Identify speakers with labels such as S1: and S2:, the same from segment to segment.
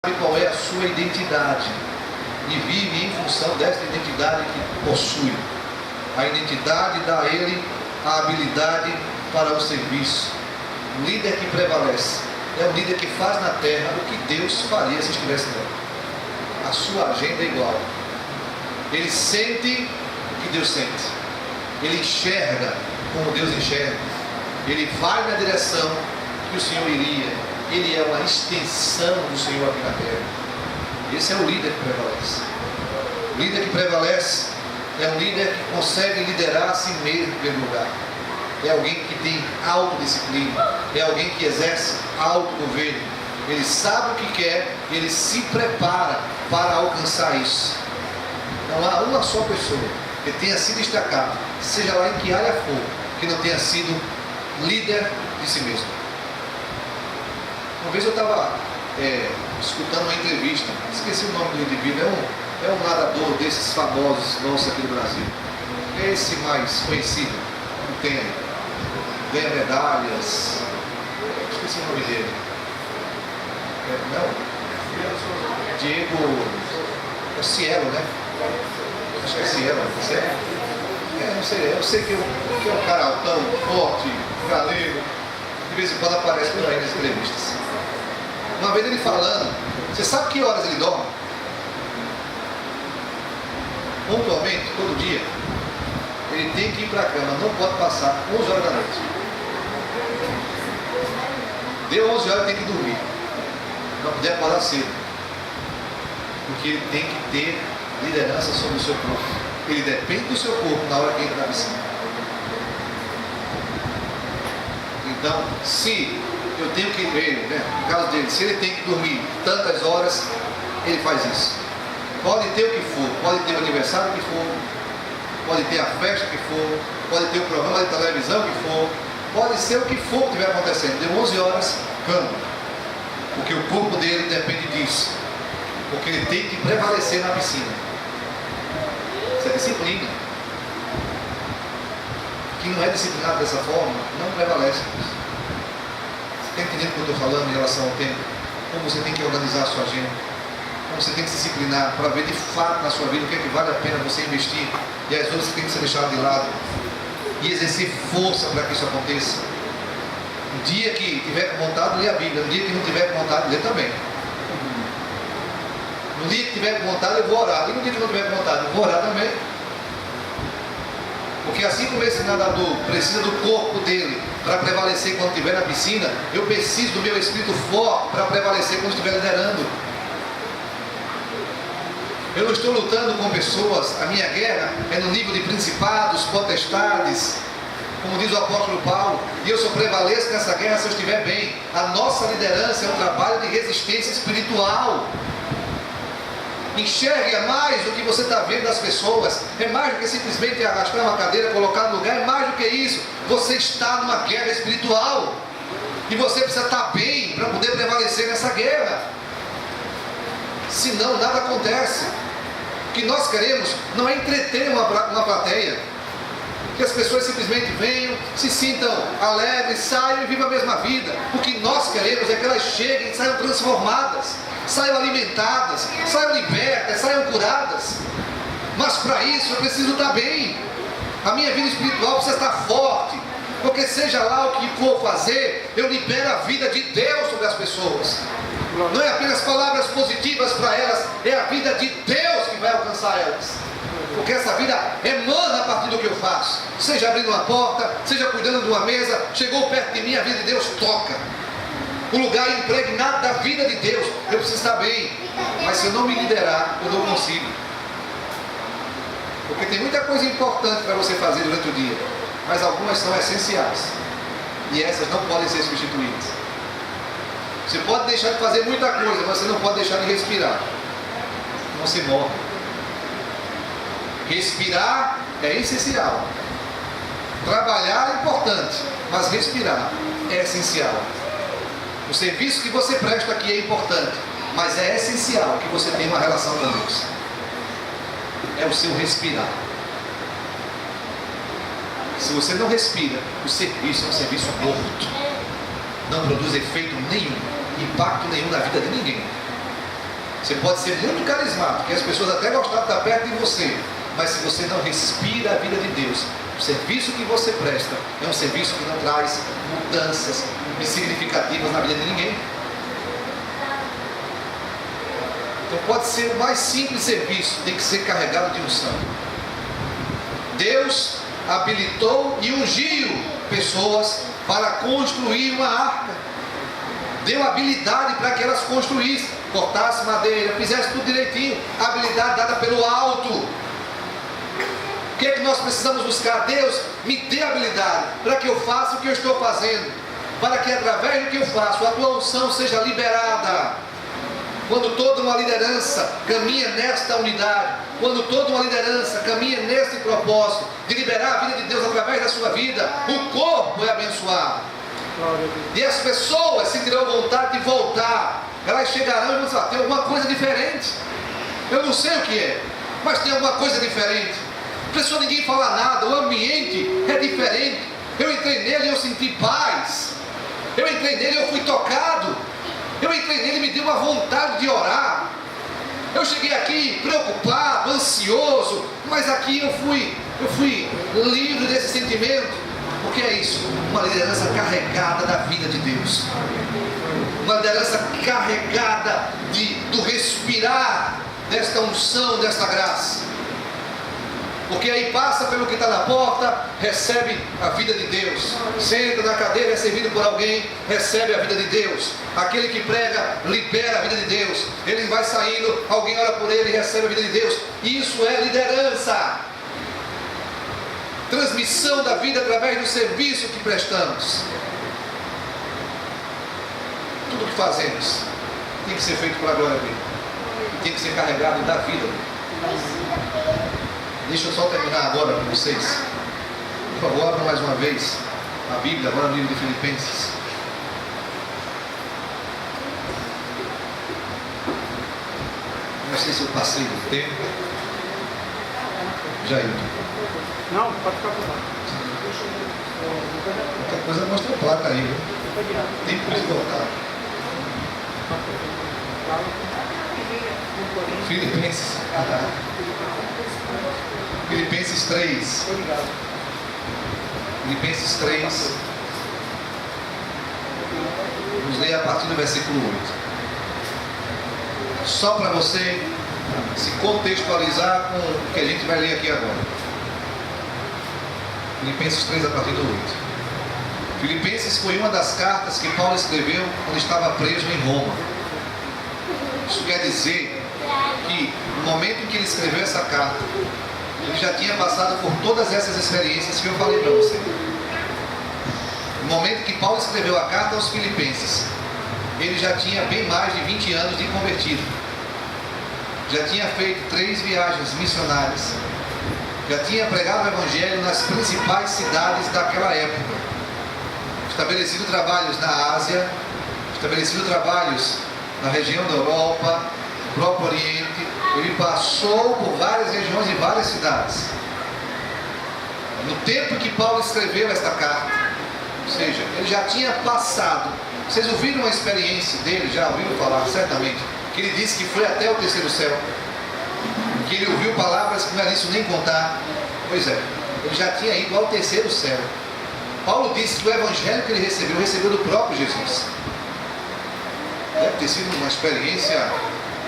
S1: qual é a sua identidade e vive em função dessa identidade que possui. A identidade dá a ele a habilidade para o serviço. O líder que prevalece é o líder que faz na terra o que Deus faria se estivesse nela. A sua agenda é igual. Ele sente o que Deus sente. Ele enxerga como Deus enxerga. Ele vai na direção que o Senhor iria. Ele é uma extensão do Senhor aqui na terra. Esse é o líder que prevalece. O líder que prevalece é um líder que consegue liderar a si mesmo em primeiro lugar. É alguém que tem autodisciplina. É alguém que exerce autogoverno. Ele sabe o que quer, ele se prepara para alcançar isso. Não há uma só pessoa que tenha se destacado, seja lá em que área for, que não tenha sido líder de si mesmo. Uma vez eu estava escutando uma entrevista, esqueci o nome do indivíduo, é um nadador desses famosos nossos aqui do Brasil. É esse mais conhecido, que tem, ganha medalhas, esqueci o nome dele. Diego Cielo, né? Acho que é Cielo, não sei, eu sei que é um cara altão, forte, galego, de vez em quando aparece por aí nas entrevistas. Uma vez ele falando, você sabe que horas ele dorme? Pontualmente, todo dia. Ele tem que ir para a cama, não pode passar 11 horas da noite. Deu 11 horas, tem que dormir. Não puder acordar cedo. Porque ele tem que ter liderança sobre o seu corpo. Ele depende do seu corpo na hora que entra na piscina. Então, se eu tenho que ver, no caso dele, se ele tem que dormir tantas horas, ele faz isso. Pode ter o que for, pode ter o aniversário que for, pode ter a festa que for, pode ter o programa de televisão que for, pode ser o que for que estiver acontecendo. Deu 11 horas, cama. Porque o corpo dele depende disso. Porque ele tem que prevalecer na piscina. Isso é disciplina. Quem não é disciplinado dessa forma, não prevalece. Você está entendendo o que eu estou falando em relação ao tempo? Como você tem que organizar a sua agenda? Como você tem que se disciplinar para ver de fato na sua vida o que é que vale a pena você investir e as outras que tem que ser deixadas de lado e exercer força para que isso aconteça. No dia que tiver com vontade, lê a Bíblia. No dia que não tiver com vontade, lê também. No dia que tiver com vontade, eu vou orar. E no dia que não tiver com vontade, eu vou orar também. Porque assim como esse nadador precisa do corpo dele para prevalecer quando estiver na piscina, eu preciso do meu espírito forte para prevalecer quando estiver liderando. Eu não estou lutando com pessoas, a minha guerra é no nível de principados, potestades, como diz o apóstolo Paulo, e eu só prevaleço nessa guerra se eu estiver bem. A nossa liderança é um trabalho de resistência espiritual. Enxergue mais do que você está vendo das pessoas. É mais do que simplesmente arrastar uma cadeira, colocar no lugar. É mais do que isso. Você está numa guerra espiritual. E você precisa estar bem para poder prevalecer nessa guerra. Senão nada acontece. O que nós queremos não é entreter uma plateia. Que as pessoas simplesmente venham, se sintam alegres, saiam e vivam a mesma vida. O que nós queremos é que elas cheguem e saiam transformadas, saiam alimentadas, saiam libertas, saiam curadas. Mas para isso eu preciso estar bem. A minha vida espiritual precisa estar forte. Porque seja lá o que for fazer, eu libero a vida de Deus sobre as pessoas. Não é apenas palavras positivas para elas, é a vida de Deus que vai alcançar elas. Porque essa vida emana a partir do que eu faço. Seja abrindo uma porta, seja cuidando de uma mesa, chegou perto de mim, a vida de Deus toca. O lugar é impregnado da vida de Deus. Eu preciso estar bem. Mas se eu não me liderar, eu não consigo. Porque tem muita coisa importante para você fazer durante o dia. Mas algumas são essenciais. E essas não podem ser substituídas. Você pode deixar de fazer muita coisa, mas você não pode deixar de respirar. Não se morre. Respirar é essencial. Trabalhar é importante, mas respirar é essencial. O serviço que você presta aqui é importante, mas é essencial que você tenha uma relação com Deus. É o seu respirar. Se você não respira, o serviço é um serviço morto. Não produz efeito nenhum, impacto nenhum na vida de ninguém. Você pode ser muito carismático, e as pessoas até gostam de estar perto de você, mas se você não respira a vida de Deus, o serviço que você presta é um serviço que não traz mudanças significativas na vida de ninguém. Então pode ser o mais simples serviço, tem que ser carregado de unção. Deus habilitou e ungiu pessoas para construir uma arca. Deu habilidade para que elas construíssem, cortassem madeira, fizessem tudo direitinho. Habilidade dada pelo alto. O que é que nós precisamos buscar? Deus, me dê habilidade para que eu faça o que eu estou fazendo, para que através do que eu faço a tua unção seja liberada. Quando toda uma liderança caminha nesta unidade, quando toda uma liderança caminha nesse propósito de liberar a vida de Deus através da sua vida, o corpo é abençoado. E as pessoas sentirão vontade de voltar. Elas chegarão e vão dizer: tem alguma coisa diferente. Eu não sei o que é, mas tem alguma coisa diferente. A pessoa, ninguém fala nada, o ambiente é diferente. Eu entrei nele e eu senti paz. Eu entrei nele e eu fui tocado. Eu entrei nele e me deu uma vontade de orar. Eu cheguei aqui preocupado, ansioso, mas aqui eu fui livre desse sentimento. O que é isso? Uma liderança carregada da vida de Deus. Uma liderança carregada do respirar desta unção, desta graça. Porque aí passa pelo que está na porta, recebe a vida de Deus. Senta na cadeira, é servido por alguém, recebe a vida de Deus. Aquele que prega, libera a vida de Deus. Ele vai saindo, alguém ora por ele e recebe a vida de Deus. Isso é liderança. Transmissão da vida através do serviço que prestamos. Tudo que fazemos tem que ser feito para a glória dele. Tem que ser carregado da vida dele. Deixa eu só terminar agora com vocês. Por favor, abra mais uma vez a Bíblia, agora no livro de Filipenses. Não sei se eu passei do tempo. Jair.
S2: Não, pode ficar por lá.
S1: Qualquer coisa mostra a placa aí, viu? Tempo de voltar. Filipenses. Filipenses 3. Filipenses 3. Vamos ler a partir do versículo 8. Só para você se contextualizar com o que a gente vai ler aqui agora. Filipenses 3 a partir do 8. Filipenses foi uma das cartas que Paulo escreveu quando estava preso em Roma. Isso quer dizer que no momento em que ele escreveu essa carta, ele já tinha passado por todas essas experiências que eu falei para você. No momento que Paulo escreveu a carta aos Filipenses, ele já tinha bem mais de 20 anos de convertido. Já tinha feito 3 viagens missionárias. Já tinha pregado o Evangelho nas principais cidades daquela época. Estabelecido trabalhos na Ásia, estabelecido trabalhos na região da Europa, no próprio Oriente. Ele passou por várias regiões e várias cidades. No tempo que Paulo escreveu esta carta, ou seja, ele já tinha passado. Vocês ouviram a experiência dele? Já ouviram falar, certamente, que ele disse que foi até o terceiro céu, que ele ouviu palavras que não era isso nem contar. Pois é, ele já tinha ido ao terceiro céu. Paulo disse que o evangelho que ele recebeu do próprio Jesus. Deve ter sido uma experiência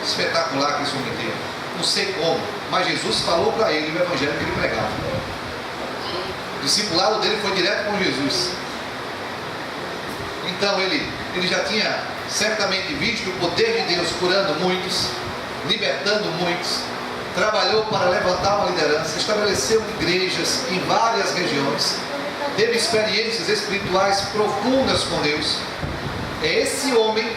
S1: espetacular que esse homem teve. Não sei como, mas Jesus falou para ele o evangelho que ele pregava. O discipulado dele foi direto com Jesus. Então ele já tinha certamente visto o poder de Deus curando muitos, libertando muitos, trabalhou para levantar uma liderança, estabeleceu igrejas em várias regiões, teve experiências espirituais profundas com Deus. É esse homem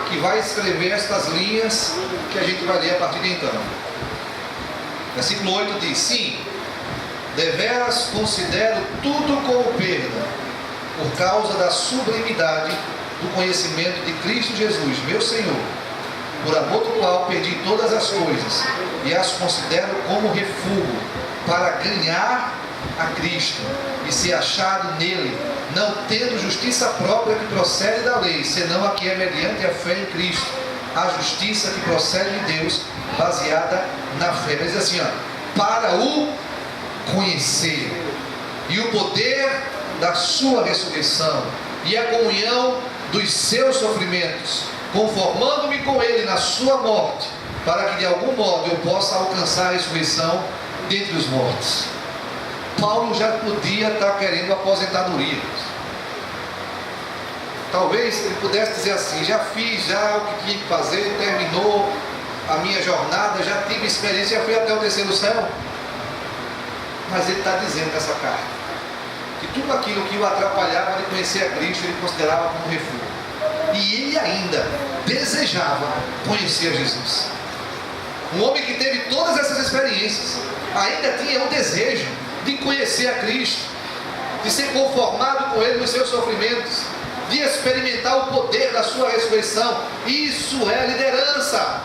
S1: que vai escrever estas linhas que a gente vai ler a partir de então. Versículo 8 diz: sim, deveras considero tudo como perda, por causa da sublimidade do conhecimento de Cristo Jesus, meu Senhor, por amor do qual perdi todas as coisas e as considero como refúgio, para ganhar a Cristo e ser achado nele, não tendo justiça própria que procede da lei, senão a que é mediante a fé em Cristo, a justiça que procede de Deus, baseada na fé. Mas diz assim, para o conhecer, e o poder da sua ressurreição, e a comunhão dos seus sofrimentos, conformando-me com ele na sua morte, para que de algum modo eu possa alcançar a ressurreição dentre os mortos. Paulo já podia estar querendo aposentadoria. Talvez ele pudesse dizer assim: já fiz já o que tinha que fazer, terminou a minha jornada, já tive experiência, já fui até o terceiro céu. Mas ele está dizendo nessa carta que tudo aquilo que o atrapalhava de conhecer a Cristo, ele considerava como refúgio. E ele ainda desejava conhecer a Jesus. Um homem que teve todas essas experiências, ainda tinha um desejo de conhecer a Cristo, de ser conformado com Ele nos seus sofrimentos, de experimentar o poder da sua ressurreição. Isso é liderança.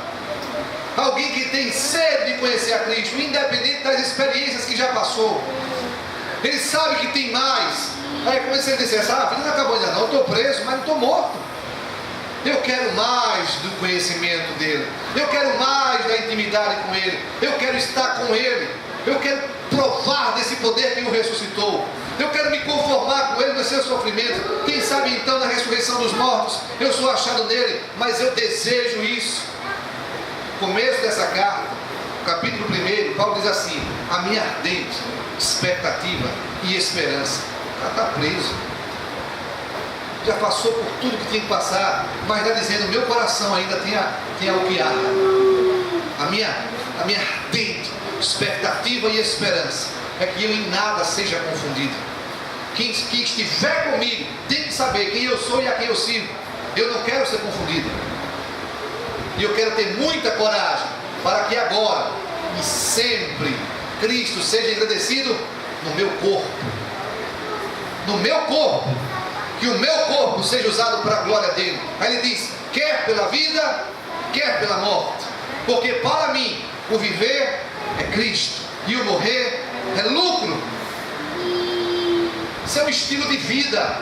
S1: Alguém que tem sede de conhecer a Cristo, independente das experiências que já passou. Ele sabe que tem mais. Aí como se ele dissesse: a vida não acabou ainda não, eu estou preso, mas não estou morto. Eu quero mais do conhecimento dele, eu quero mais da intimidade com ele, eu quero estar com ele, eu quero provar desse poder que o ressuscitou, eu quero me conformar com ele nos seus sofrimentos. Quem sabe então na ressurreição dos mortos eu sou achado nele, mas eu desejo isso. Começo dessa carta, capítulo 1, Paulo diz assim: a minha ardente expectativa e esperança. Ela está preso, já passou por tudo que tinha que passar, mas está dizendo: meu coração ainda tem algo que arda. A minha ardente expectativa e esperança é que eu em nada seja confundido. Quem estiver comigo tem que saber quem eu sou e a quem eu sirvo. Eu não quero ser confundido, e eu quero ter muita coragem para que agora e sempre Cristo seja engrandecido no meu corpo. No meu corpo, que o meu corpo seja usado para a glória dele. Aí ele diz: quer pela vida, quer pela morte, porque para mim o viver é Cristo e o morrer é lucro. Isso é um estilo de vida,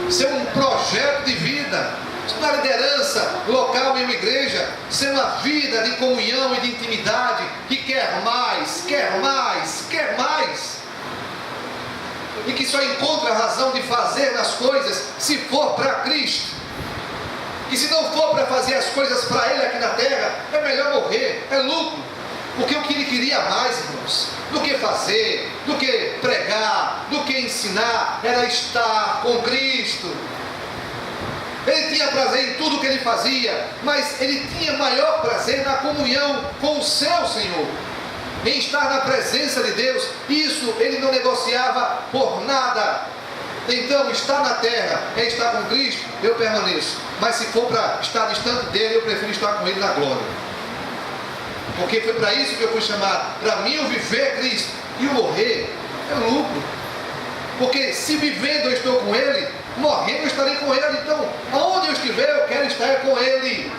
S1: isso é um projeto de vida. Isso na liderança local em uma igreja, ser uma vida de comunhão e de intimidade, que quer mais, quer mais, quer mais, e que só encontra a razão de fazer nas coisas se for para Cristo. Que se não for para fazer as coisas para Ele aqui na terra, é melhor morrer, é lucro. Porque o que Ele queria mais, irmãos, do que fazer, do que pregar, do que ensinar, era estar com Cristo. Ele tinha prazer em tudo que ele fazia, mas ele tinha maior prazer na comunhão com o seu Senhor, em estar na presença de Deus. Isso ele não negociava por nada. Então, estar na terra é estar com Cristo, eu permaneço. Mas se for para estar distante dele, eu prefiro estar com ele na glória. Porque foi para isso que eu fui chamado. Para mim o viver é Cristo, e o morrer é lucro. Porque se vivendo eu estou com ele, morrendo eu estarei com ele. Então, aonde eu estiver, eu quero estar com ele.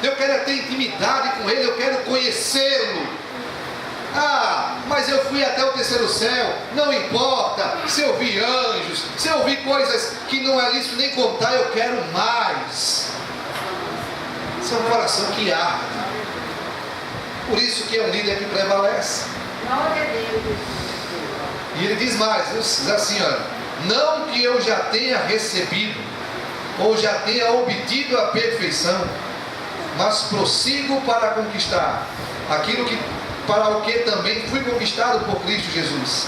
S1: Eu quero ter intimidade com ele, eu quero conhecê-lo. Mas eu fui até o terceiro céu. Não importa se eu vi anjos, se eu vi coisas que não é lícito nem contar, eu quero mais. Isso é um coração que arde. Por isso que é um líder que prevalece.
S3: Glória a Deus.
S1: E ele diz mais, diz assim, olha: não que eu já tenha recebido ou já tenha obtido a perfeição, mas prossigo para conquistar aquilo que, para o que também fui conquistado por Cristo Jesus.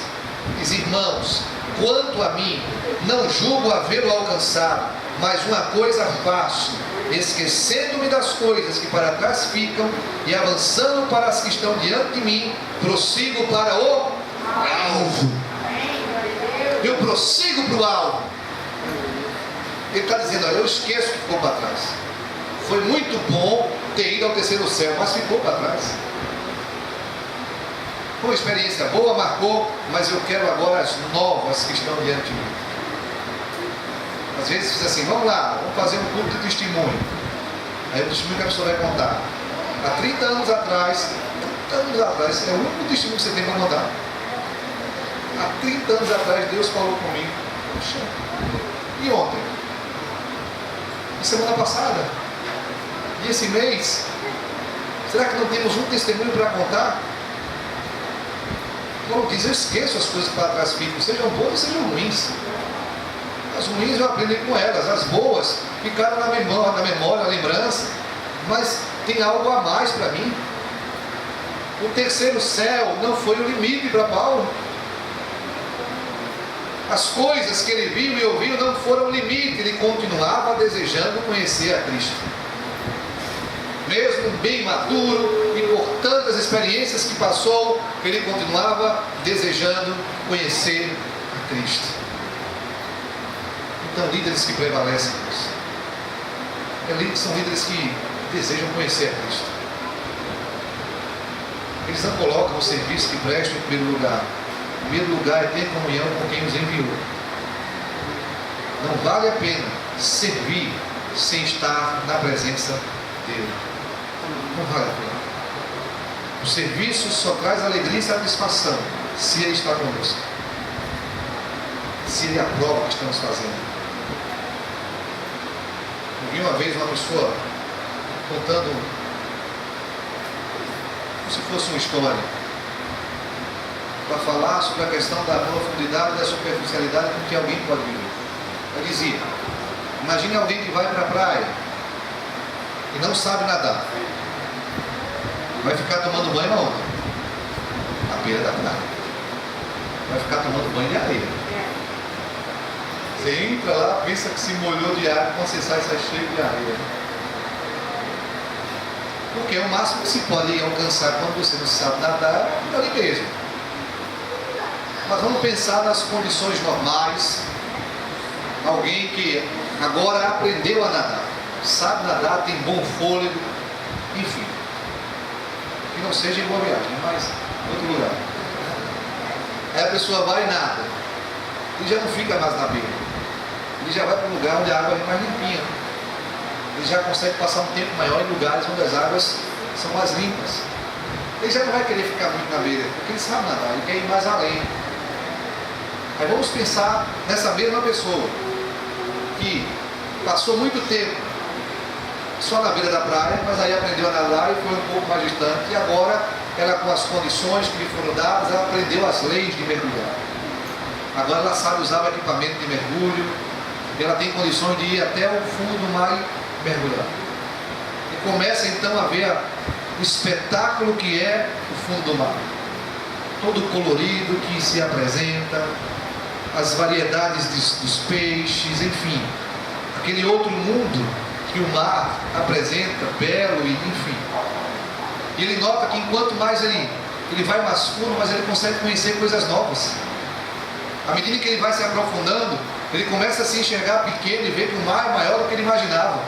S1: Diz: irmãos, quanto a mim, não julgo havê-lo alcançado, mas uma coisa faço, esquecendo-me das coisas que para trás ficam e avançando para as que estão diante de mim, prossigo para o alvo. Eu prossigo para o alvo. Ele está dizendo: olha, eu esqueço que ficou para trás. Foi muito bom ter ido ao terceiro céu, mas ficou para trás. Foi uma experiência boa, marcou, mas eu quero agora as novas que estão diante de mim. Às vezes diz assim: vamos lá, vamos fazer um culto de testemunho. Aí o testemunho que a pessoa vai contar. Há 30 anos atrás, é o único testemunho que você tem para contar. Há 30 anos atrás Deus falou comigo. Poxa, e ontem? E semana passada? E esse mês, será que não temos um testemunho para contar? Paulo diz, eu esqueço as coisas que para trás ficam, sejam boas ou sejam ruins. As ruins eu aprendi com elas, as boas ficaram na memória, na lembrança, mas tem algo a mais para mim. O terceiro céu não foi o limite para Paulo. As coisas que ele viu e ouviu não foram o limite, ele continuava desejando conhecer a Cristo. Mesmo bem maduro e por tantas experiências que passou, ele continuava desejando conhecer a Cristo. Então, líderes que prevalecem nisso, são líderes que desejam conhecer a Cristo. Eles não colocam o serviço que prestam em primeiro lugar. Em primeiro lugar é ter comunhão com quem os enviou. Não vale a pena servir sem estar na presença dele. Não vale a pena. O serviço só traz alegria e satisfação se ele está conosco, se ele aprova o que estamos fazendo. Eu vi uma vez uma pessoa contando como se fosse uma história para falar sobre a questão da profundidade e da superficialidade com que alguém pode viver. Ela dizia, imagine alguém que vai para a praia e não sabe nadar. Vai ficar tomando banho na onda, na beira da praia. Vai ficar tomando banho de areia. Você entra lá, pensa que se molhou de água, quando você sai cheio de areia. Porque o máximo que se pode alcançar quando você não sabe nadar é ali mesmo. Mas vamos pensar nas condições normais. Alguém que agora aprendeu a nadar, sabe nadar, tem bom fôlego, enfim. Que não seja em Boa Viagem, mas em outro lugar. Aí a pessoa vai e nada. Ele já não fica mais na beira. Ele já vai para um lugar onde a água é mais limpinha. Ele já consegue passar um tempo maior em lugares onde as águas são mais limpas. Ele já não vai querer ficar muito na beira, porque ele sabe nadar, ele quer ir mais além. Aí vamos pensar nessa mesma pessoa que passou muito tempo só na beira da praia, mas aí aprendeu a nadar e foi um pouco mais distante, e agora ela, com as condições que lhe foram dadas, ela aprendeu as leis de mergulhar. Agora ela sabe usar o equipamento de mergulho, e ela tem condições de ir até o fundo do mar e mergulhar. E começa então a ver o espetáculo que é o fundo do mar. Todo colorido que se apresenta, as variedades dos peixes, enfim, aquele outro mundo que o mar apresenta, belo e enfim. E ele nota que enquanto mais ele vai mais fundo, mas ele consegue conhecer coisas novas. À medida que ele vai se aprofundando, ele começa a se enxergar pequeno e ver que o mar é maior do que ele imaginava.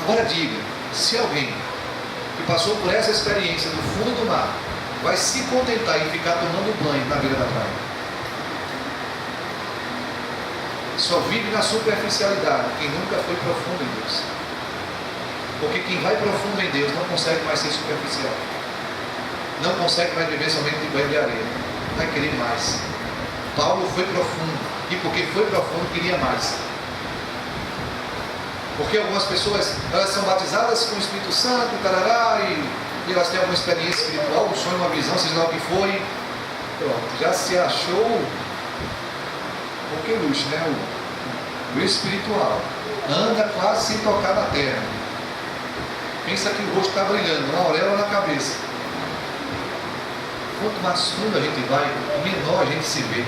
S1: Agora diga, se alguém que passou por essa experiência no fundo do mar vai se contentar em ficar tomando banho na beira da praia, só vive na superficialidade quem nunca foi profundo em Deus. Porque quem vai profundo em Deus não consegue mais ser superficial. Não consegue mais viver somente de banho de areia. Vai querer mais. Paulo foi profundo. E porque foi profundo, queria mais. Porque algumas pessoas, elas são batizadas com o Espírito Santo, tarará, e elas têm alguma experiência espiritual, um sonho, uma visão, seja lá o que foi. Pronto, já se achou o que luxo, né? O espiritual. Anda quase sem tocar na terra. Pensa que o rosto está brilhando, na orelha ou na cabeça. Quanto mais fundo a gente vai, menor a gente se vê.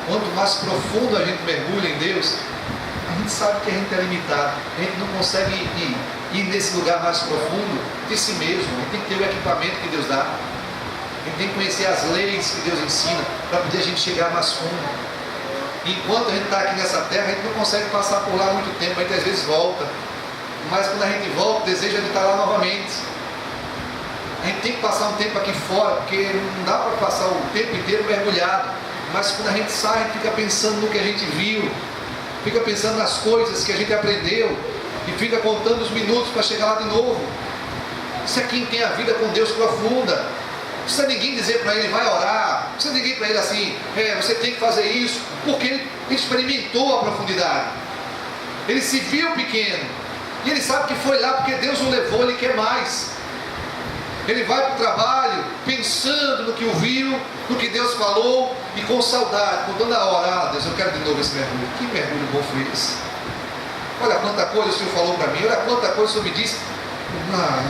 S1: Quanto mais profundo a gente mergulha em Deus, a gente sabe que a gente é limitado. A gente não consegue ir nesse lugar mais profundo de si mesmo. A gente tem que ter o equipamento que Deus dá. A gente tem que conhecer as leis que Deus ensina para poder a gente chegar mais fundo. E enquanto a gente está aqui nessa terra, a gente não consegue passar por lá muito tempo. A gente às vezes volta. Mas quando a gente volta, deseja de estar lá novamente. A gente tem que passar um tempo aqui fora, porque não dá para passar o tempo inteiro mergulhado. Mas quando a gente sai, a gente fica pensando no que a gente viu, fica pensando nas coisas que a gente aprendeu, e fica contando os minutos para chegar lá de novo. Isso é quem tem a vida com Deus profunda. Não precisa ninguém dizer para ele, vai orar. Não precisa ninguém para ele assim, você tem que fazer isso, porque ele experimentou a profundidade. Ele se viu pequeno, E ele sabe que foi lá porque Deus o levou, ele quer mais. Ele vai para o trabalho pensando no que ouviu, no que Deus falou, e com saudade, com toda hora, Deus, eu quero de novo esse mergulho. Que mergulho bom foi esse? Olha quanta coisa o Senhor falou para mim, olha quanta coisa o Senhor me disse.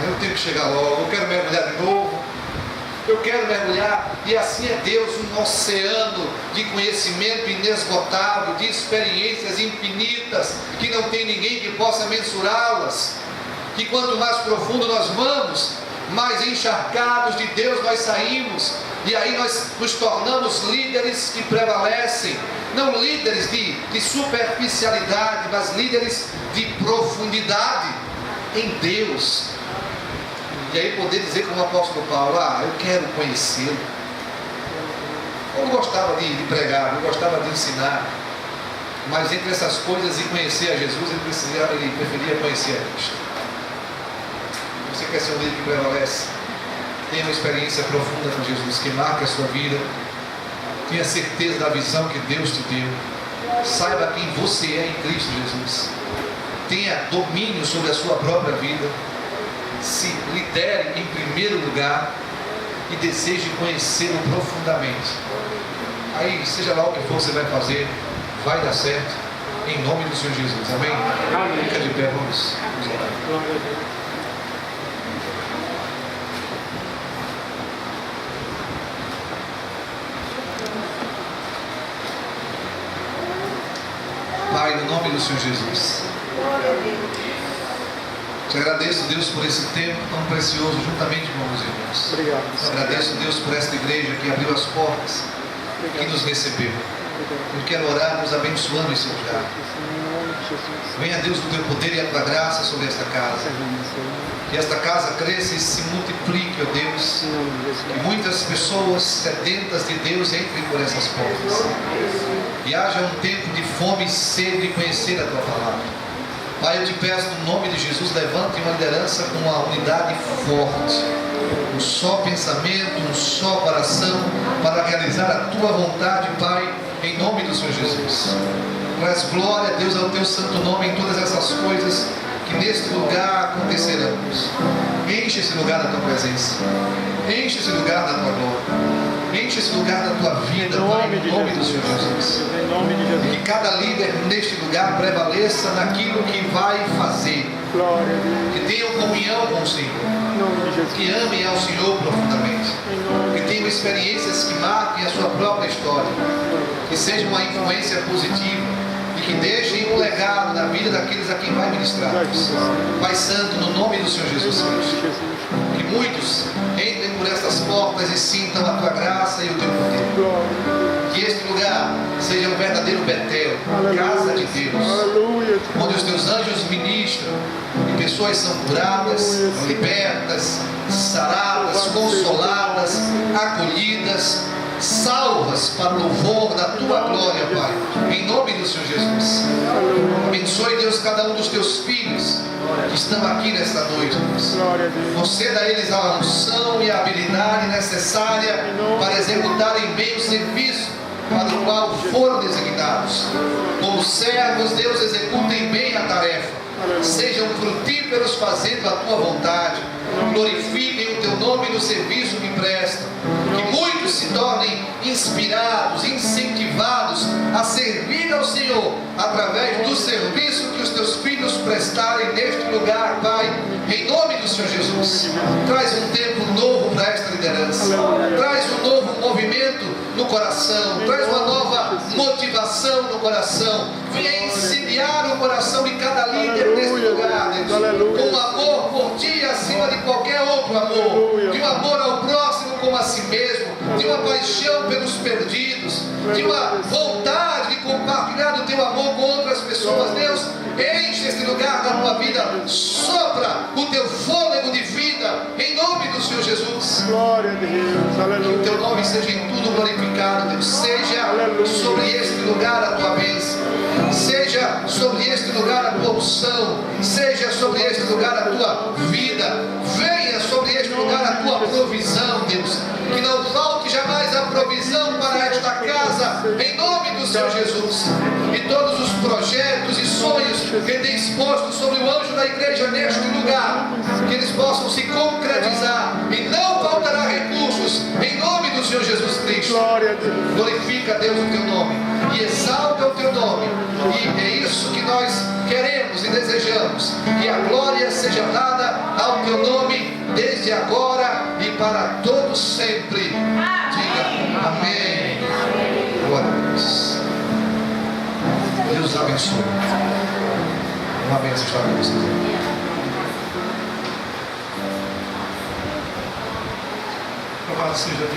S1: Eu tenho que chegar logo, eu quero mergulhar de novo. Eu quero mergulhar, e assim é Deus, um oceano de conhecimento inesgotável, de experiências infinitas, que não tem ninguém que possa mensurá-las. Que quanto mais profundo nós vamos, mais encharcados de Deus nós saímos, e aí nós nos tornamos líderes que prevalecem, não líderes de superficialidade, mas líderes de profundidade em Deus. E aí poder dizer como o apóstolo Paulo, eu quero conhecê-lo. Eu gostava de pregar, eu gostava de ensinar, mas entre essas coisas e conhecer a Jesus, ele preferia conhecer a Cristo. Você quer ser um líder que prevalece? Tenha uma experiência profunda com Jesus, que marque a sua vida. Tenha certeza da visão que Deus te deu. Saiba quem você é em Cristo Jesus. Tenha domínio sobre a sua própria vida. Se lidere em primeiro lugar e deseje conhecê-lo profundamente. Aí, seja lá o que for você vai fazer, vai dar certo, em nome do Senhor Jesus. Amém?
S2: Amém.
S1: Fica de pé, vamos orar.
S2: Glória a Deus.
S1: Pai, no nome do Senhor Jesus, te agradeço, Deus, por esse tempo tão precioso juntamente com os irmãos.
S2: Obrigado.
S1: Te agradeço, Deus, por esta igreja que abriu as portas, que nos recebeu. Eu quero orar nos abençoando esse lugar. Venha, Deus, o teu poder e a tua graça sobre esta casa. Que esta casa cresça e se multiplique, ó Deus. Que muitas pessoas sedentas de Deus entrem por essas portas. E haja um tempo de fome e sede de conhecer a tua palavra. Pai, eu te peço, no nome de Jesus, levante uma liderança com uma unidade forte. Um só pensamento, um só coração, para realizar a tua vontade, Pai, em nome do Senhor Jesus. Traz glória, Deus, ao teu santo nome em todas essas coisas que neste lugar acontecerão. Enche esse lugar da tua presença. Enche esse lugar da tua glória. Enche esse lugar da tua vida, Pai, em nome do Senhor Jesus.
S2: Em nome de Jesus.
S1: E que cada líder neste lugar prevaleça naquilo que vai fazer.
S2: Glória a Deus.
S1: Que tenham comunhão com o Senhor.
S2: Em nome de Jesus.
S1: Que amem ao Senhor profundamente.
S2: Em nome
S1: Que tenham experiências que marquem a sua própria história. Que seja uma influência positiva. E que deixem um legado na vida daqueles a quem vai ministrar. Pai Santo, no nome do Senhor Jesus Cristo. Que muitos entrem por estas portas e sintam a tua graça e o teu poder. Que este lugar seja um verdadeiro Betel, casa de Deus,
S2: Aleluia.
S1: onde os teus anjos ministram e pessoas são curadas, libertas, saradas, consoladas, acolhidas, salvas para o louvor da tua glória, Pai, em nome do Senhor Jesus. Abençoe, Deus, cada um dos teus filhos que estão aqui nesta noite, Deus.
S2: Glória a Deus.
S1: Conceda a eles a unção e a habilidade necessária para executarem bem o serviço para o qual foram designados. Como servos, Deus, executem bem a tarefa. Sejam frutíferos fazendo a tua vontade. Glorifiquem o teu nome no serviço que prestam. Que muitos se tornem inspirados, incentivados a servir ao Senhor através do serviço que os teus filhos prestarem neste lugar, Pai, em nome do Senhor Jesus. Traz um tempo novo para esta liderança. Traz um novo movimento no coração. Traz uma nova motivação no coração. Venha incendiar o coração de cada líder neste lugar, Deus, com amor por ti acima de qualquer outro amor, de um amor ao próximo como a si mesmo, de uma paixão pelos perdidos, de uma vontade de compartilhar do teu amor com outras pessoas. Deus, enche este lugar da tua vida, sopra o teu fôlego de vida, em nome do Senhor Jesus.
S2: Glória a Deus.
S1: Que o
S2: Aleluia.
S1: teu nome seja em tudo glorificado, Deus. Seja sobre este lugar a tua bênção, seja sobre este lugar a tua unção, seja sobre este lugar a tua vida, venha sobre este lugar a tua provisão, Deus. Que não falte jamais a provisão para esta casa, em nome do Senhor Jesus. E todos os projetos e sonhos que tem exposto sobre o anjo da igreja neste lugar, que eles possam se concretizar e não faltará recursos, em nome do Senhor Jesus Cristo.
S2: Glória a Deus.
S1: Glorifica, Deus, o teu nome e exalta o teu nome, e é isso que nós queremos e desejamos, que a glória seja dada ao teu nome desde agora e para todos sempre. Diga amém. Glória a Deus. Deus abençoe. Uma bênção estar com vocês.
S3: Louvado seja Deus.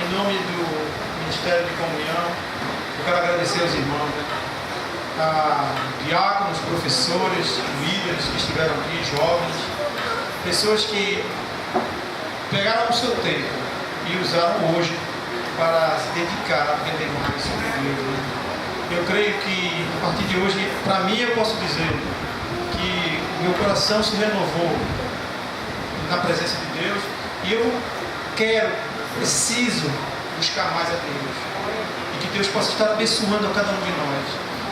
S3: Em nome do Ministério de Comunhão, eu quero agradecer aos irmãos, a diáconos, professores, líderes que estiveram aqui, jovens, pessoas que pegaram o seu tempo e usaram hoje para se dedicar a aprender mais sobre Deus. Eu creio que a partir de hoje, para mim, eu posso dizer que meu coração se renovou na presença de Deus e eu preciso buscar mais a Deus, e que Deus possa estar abençoando a cada um de nós,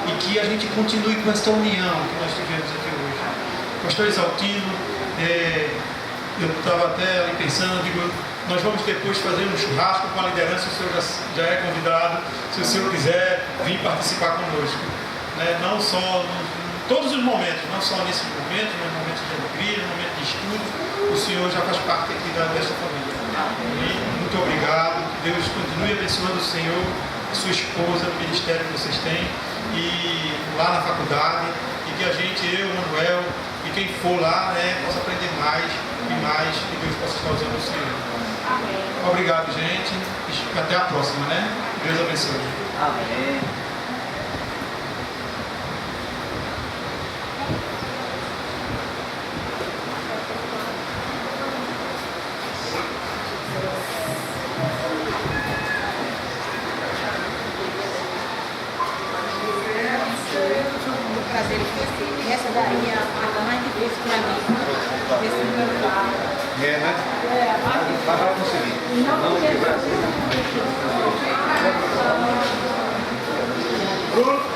S3: e que a gente continue com esta união que nós tivemos aqui hoje. Pastor Exaltino, eu estava até ali pensando, digo, nós vamos depois fazer um churrasco com a liderança, o senhor já é convidado, se o senhor quiser vir participar conosco, né? Não só em todos os momentos, não só nesse momento, no momento de alegria, no momento de estudo, o senhor já faz parte aqui desta família. E muito obrigado, que Deus continue abençoando o senhor, a sua esposa, o ministério que vocês têm, e lá na faculdade, e que a gente, eu, Manuel, e quem for lá, né, possa aprender mais e mais, que Deus possa estar usando o senhor. Obrigado, gente, e até a próxima, né? Deus abençoe.
S4: Amém.
S5: Prazer de você. Essa daí é a coisa mais difícil para mim. Esse cantar.
S1: É, né? Mas vai conseguir.
S5: Não,
S1: Não,
S5: porque...
S1: Bruno.